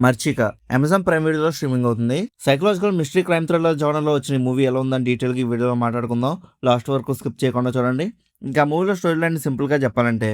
మర్చిక Amazon prime వీడియోలో streaming అవుతుంది. Psychological mystery crime thriller జోనర్లో వచ్చిన ఈ మూవీ ఎలా ఉందని డీటెయిల్గా ఈ వీడియోలో మాట్లాడుకుందాం. లాస్ట్ వరకు స్కిప్ చేయకుండా చూడండి. ఇంకా మూవీలో స్టోరీ లైన్ సింపుల్గా చెప్పాలంటే,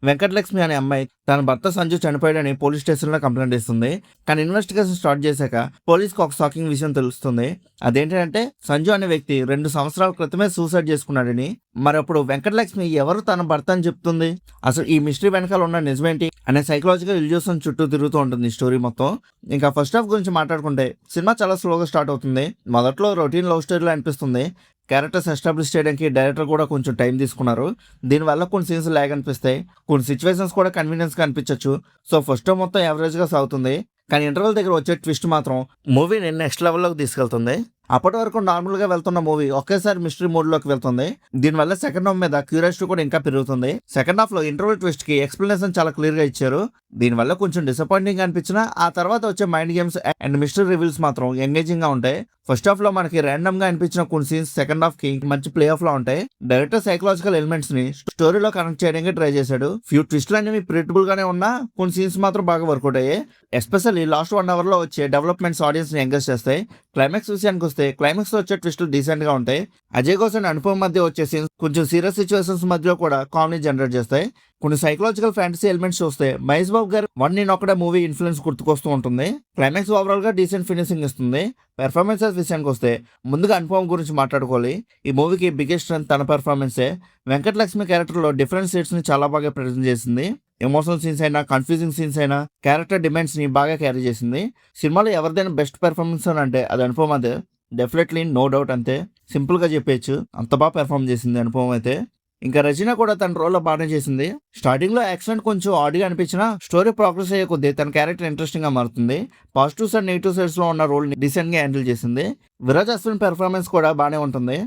వెంకటలక్ష్మి అనే అమ్మాయి తన భర్త సంజు చనిపోయాడని పోలీస్ స్టేషన్లో కంప్లైంట్ ఇస్తుంది. కానీ ఇన్వెస్టిగేషన్ స్టార్ట్ చేశాక పోలీస్కి ఒక షాకింగ్ విషయం తెలుస్తుంది. అదేంటంటే సంజు అనే వ్యక్తి 2 సంవత్సరాల క్రితమే సూసైడ్ చేసుకున్నాడని. మరి అప్పుడు వెంకటలక్ష్మి ఎవరు తన భర్త అని చెప్తుంది? అసలు ఈ మిస్టరీ వెనకాల ఉన్న నిజమేంటి అనే సైకలాజికల్ ఇల్యూషన్ చుట్టూ తిరుగుతూ ఉంటుంది ఈ స్టోరీ మొత్తం. ఇంకా ఫస్ట్ హాఫ్ గురించి మాట్లాడుకుంటే సినిమా చాలా స్లోగా స్టార్ట్ అవుతుంది. మొదట్లో రొటీన్ లవ్ స్టోరీలో అనిపిస్తుంది. క్యారెక్టర్స్ ఎస్టాబ్లిష్ చేయడానికి డైరెక్టర్ కూడా కొంచెం టైం తీసుకున్నారు. దీనివల్ల కొన్ని సీన్స్ లాగ్ అనిపిస్తాయి, కొన్ని సిచ్యువేషన్స్ కూడా కన్వీనియన్స్గా అనిపించవచ్చు. సో ఫస్ట్ హాఫ్ మొత్తం యావరేజ్గా సాగుతుంది. కానీ ఇంటర్వెల్ దగ్గర వచ్చే ట్విస్ట్ మాత్రం మూవీని నెక్స్ట్ లెవెల్లోకి తీసుకెళ్తుంది. అప్పటి వరకు నార్మల్గా వెళ్తున్న మూవీ ఒకేసారి మిస్టరీ మోడ్లోకి వెళ్తుంది. దీనివల్ల సెకండ్ హాఫ్ మీద క్యూరియాసిటీ కూడా ఇంకా పెరుగుతుంది. సెకండ్ హాఫ్లో ఇంటర్వెల్ ట్విస్ట్కి ఎక్స్ప్లెనేషన్ చాలా క్లియర్గా ఇచ్చారు. దీనివల్ల కొంచెం డిసప్పాయింటింగ్ అనిపించినా ఆ తర్వాత వచ్చే mind games and mystery reveals మాత్రం ఎంగేజింగ్గా ఉంటాయి. ఫస్ట్ హాఫ్లో మనకి ర్యాండమ్గా అనిపించిన కొన్ని సీన్స్ సెకండ్ హాఫ్కి మంచి ప్లే ఆఫ్లో ఉంటాయి. డైరెక్టర్ సైకలాజికల్ ఎలిమెంట్స్ని స్టోరీలో కనెక్ట్ చేయడానికి ట్రై చేశాడు. ఫ్యూ ట్విస్ట్లు అనేవి ప్రిడిక్టబుల్గానే ఉన్నా కొన్ని సీన్స్ మాత్రం బాగా వర్కౌట్ అయ్యాయి. ఎస్పెషల్లీ లాస్ట్ 1 అవర్లో వచ్చే డెవలప్మెంట్స్ ఆడియన్స్ని ఎంగేజ్ చేస్తాయి. క్లైమాక్స్ విషయానికి వస్తే క్లైమాక్స్లో వచ్చే ట్విస్టులు డీసెంట్గా ఉంటాయి. అజయ్ ఘోష్ అనుభవం మధ్య వచ్చే సీన్స్ కొంచెం సీరియస్ సిచ్యువేషన్స్ మధ్యలో కూడా కామెడీ జనరేట్ చేస్తాయి. కొన్ని సైకలాజికల్ ఫ్యాంటసీ ఎలిమెంట్స్ చూస్తే మహేష్ బాబు గారు 1 నేను ఒకటే మూవీ ఇన్ఫ్లుయెన్స్ గుర్తుకొస్తూ ఉంటుంది. క్లైమాక్స్ ఓవరాల్గా డీసెంట్ ఫినిషింగ్ ఇస్తుంది. పెర్ఫార్మెన్సెస్ విషయానికి వస్తే ముందుగా అనుభవం గురించి మాట్లాడుకోవాలి. ఈ మూవీకి బిగ్గెస్ట్ స్ట్రెంత్ తన పెర్ఫార్మెన్సే. వెంకటలక్ష్మి క్యారెక్టర్లో డిఫరెంట్ షేడ్స్ని చాలా బాగా ప్రజెంట్ చేసింది. ఎమోషనల్ సీన్స్ అయినా, కన్ఫ్యూజింగ్ సీన్స్ అయినా క్యారెక్టర్ డిమాండ్స్ని బాగా క్యారీ చేసింది. సినిమాలో ఎవరిదైనా బెస్ట్ పెర్ఫార్మెన్స్ అని అంటే అది అనుపమ అదే. డెఫినెట్లీ నో డౌట్, అంతే సింపుల్గా చెప్పేయచ్చు. అంత బాగా పెర్ఫార్మ్ చేసింది అనుపమ అయితే. ఇంకా రచన కూడా తన రోల్లో బాగానే చేసింది. స్టార్టింగ్లో యాక్సిడెంట్ కొంచెం ఆడిగా అనిపించినా స్టోరీ ప్రోగ్రెస్ అయ్యే కొద్దీ తన క్యారెక్టర్ ఇంట్రెస్టింగ్గా మారుతుంది. పాజిటివ్స్ అండ్ నెగిటివ్ సైడ్స్లో ఉన్న రోల్ని డీసెంట్గా హ్యాండిల్ చేసింది. విరాజ్ అశ్విన్ పెర్ఫార్మెన్స్ కూడా బాగానే ఉంటుంది.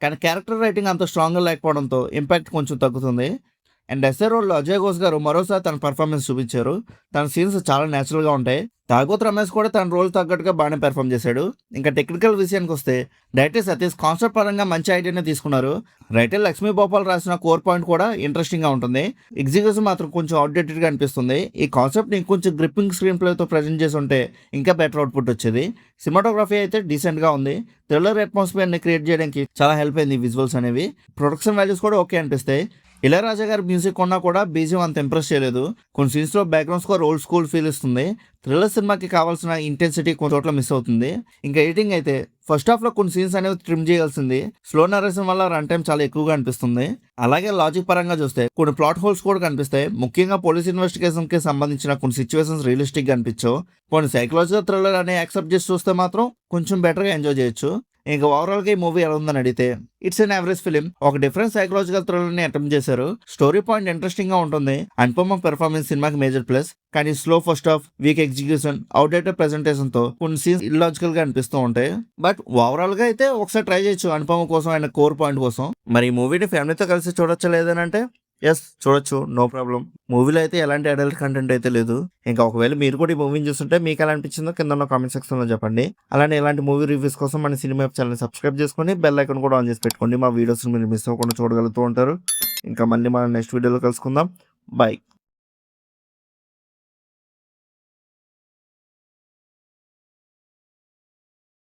కానీ క్యారెక్టర్ రైటింగ్ అంత స్ట్రాంగ్గా లేకపోవడంతో ఇంపాక్ట్ కొంచెం తగ్గుతుంది. అండ్ ఎస్ఏ రోల్లో అజయ్ ఘోష్ గారు మరోసారి తన పర్ఫార్మెన్స్ చూపించారు. తన సీన్స్ చాలా న్యాచురల్గా ఉంటాయి. తాగోత్ రమేష్ కూడా తన రోల్ తగ్గట్టుగా బాగానే పెర్ఫామ్ చేశాడు. ఇంకా టెక్నికల్ విషయానికి వస్తే డైరెక్టర్ సతీష్ కాన్సెప్ట్ పరంగా మంచి ఐడియానే తీసుకున్నారు. రైటర్ లక్ష్మీ భోపాల్ రాసిన కోర్ పాయింట్ కూడా ఇంట్రెస్టింగ్గా ఉంటుంది. ఎగ్జిక్యూషన్ మాత్రం కొంచెం అవుట్డేటెడ్గా అనిపిస్తుంది. ఈ కాన్సెప్ట్ని కొంచెం గ్రిప్పింగ్ స్క్రీన్ ప్లేతో ప్రజెంట్ చేసి ఉంటే ఇంకా బెటర్ అవుట్పుట్ వచ్చేది. సినిమాటోగ్రఫీ అయితే డీసెంట్గా ఉంది. థ్రిల్లర్ అట్మాస్ఫియర్ని క్రియేట్ చేయడానికి చాలా హెల్ప్ అయింది విజువల్స్ అనేవి. ప్రొడక్షన్ వాల్యూస్ కూడా ఓకే అనిపిస్తాయి. ఇళయరాజా గారి మ్యూజిక్ కొన్నా కూడా బీజియం అంత ఇంప్రెస్ చేయలేదు. కొన్ని సీన్స్లో background score old school feel ఇస్తుంది. థ్రిల్లర్ సినిమాకి కావాల్సిన ఇంటెన్సిటీ కొన్ని చోట్ల మిస్ అవుతుంది. ఇంకా ఎడిటింగ్ అయితే ఫస్ట్ హాఫ్లో కొన్ని సీన్స్ అనేవి ట్రిమ్ చేయాల్సింది. స్లో నరేషన్ వల్ల రన్ టైం చాలా ఎక్కువగా అనిపిస్తుంది. అలాగే లాజిక్ పరంగా చూస్తే కొన్ని ప్లాట్ హోల్స్ కూడా కనిపిస్తాయి. ముఖ్యంగా పోలీస్ ఇన్వెస్టిగేషన్కి సంబంధించిన కొన్ని సిచ్యువేషన్స్ రియలిస్టిక్గా అనిపించవు. కొన్ని సైకలాజికల్ థ్రిల్లర్ అనే యాక్సెప్ట్ చేసి చూస్తే మాత్రం కొంచెం బెటర్గా ఎంజాయ్ చేయొచ్చు. ఇంకా ఓవరాల్గా ఈ మూవీ ఎలా ఉందని అడిగితే ఇట్స్ ఎన్ యావరేజ్ ఫిలిం. ఒక డిఫరెంట్ సైకలాజికల్ థ్రిల్లర్ని అటెంప్ట్ చేశారు. స్టోరీ పాయింట్ ఇంట్రెస్టింగ్గా ఉంటుంది. అనుపమ పెర్ఫార్మెన్స్ సినిమాకి మేజర్ ప్లస్. కానీ slow first half, week execution, outdated ప్రెజెంటేషన్తో కొన్ని సీన్స్ ఇల్లాజికల్గా అనిపిస్తూ ఉంటాయి. బట్ ఓవరాల్గా అయితే ఒకసారి ట్రై చేయొచ్చు అనుపమ కోసం, ఆయన కోర్ పాయింట్ కోసం. మరి ఈ మూవీని ఫ్యామిలీతో కలిసి చూడొచ్చా లేదనంటే ఎస్ చూడొచ్చు, నో ప్రాబ్లం. మూవీలో అయితే ఎలాంటి అడల్ట్ కంటెంట్ అయితే లేదు. ఇంకా ఒకవేళ మీరు కూడా ఈ మూవీని చూస్తుంటే మీకు ఎలా అనిపించిందో కింద కామెంట్ సెక్షన్లో చెప్పండి. అలానే ఇలాంటి మూవీ రివ్యూస్ కోసం మన సినిమా ఛానల్ సబ్స్క్రైబ్ చేసుకొని బెల్ ఐకాన్ కూడా ఆన్ చేసి పెట్టుకోండి. మా వీడియోస్ మీరు మిస్ అవ్వకుండా చూడగలుగుతూ ఉంటారు. ఇంకా మళ్ళీ మనం నెక్స్ట్ వీడియోలో కలుసుకుందాం. బాయ్.